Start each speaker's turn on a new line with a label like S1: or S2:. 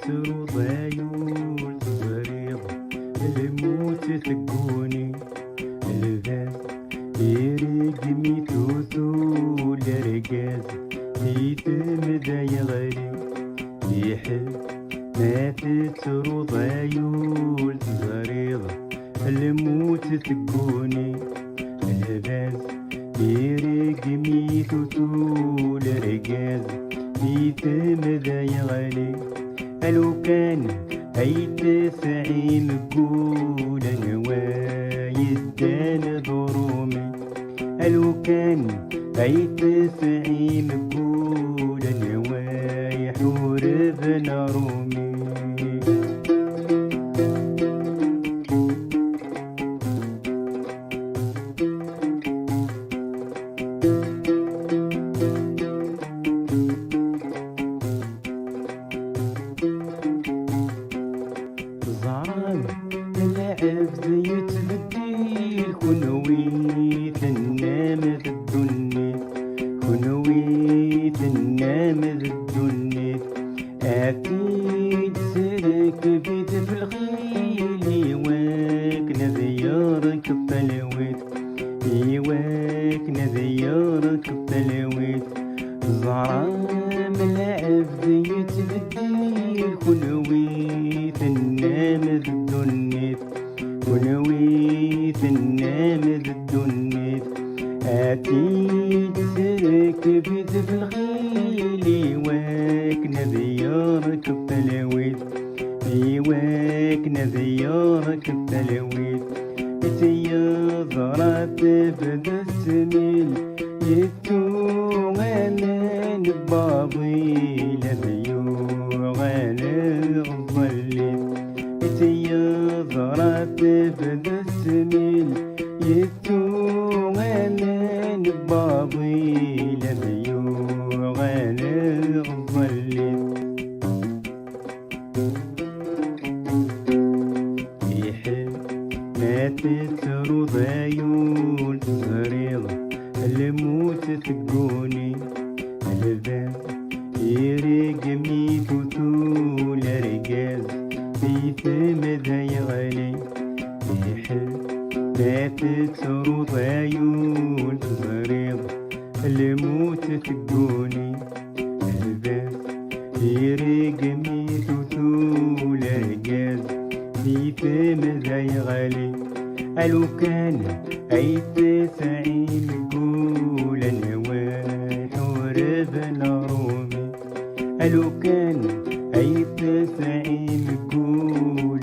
S1: تروضايول تزريض الموت ثقوني الباس يريق ميتوثو لرقاز يتمدى يغلي يحب ما تروضايول تزريض الموت ثقوني الباس يريق ميتوثو لرقاز يتمدى يغلي لو كان تسعي مقول نوايا الدان ضرومي لو كان تسعي مقول نوايا حور بن رومي لعب زي تبديل كنويت النام ذا الدنيا كنويت النام ذا الدنيا أكيد سرك بيت في الخيل يواك نذيارك بتلويت يواك نذيارك بتلويت زعران لعب زي تبديل كنويت النام ذا الدنيا ونويت النام ذا الدنيا أكيد سرك بيت في الخيل يواك نذيارك بتلويت يواك نذيارك بتلويت يا زرعت بدا السميل يتو غانا نبابي لبيو غانا غظليت يا زرعت بدا السميل يتو غانا نبابي لبيو غانا غظليت ما تروضايول تزريض الموت ثقوني الباب يريق ميتوثو لرقاز يتمدى يغلي يحب ما تروضايول تزريض الموت ثقوني الباب يريق ميتوثو لرقاز يتمدى يغلي لو كان تسعي مقول نوايا حور بن رومي لو كان تسعي مقول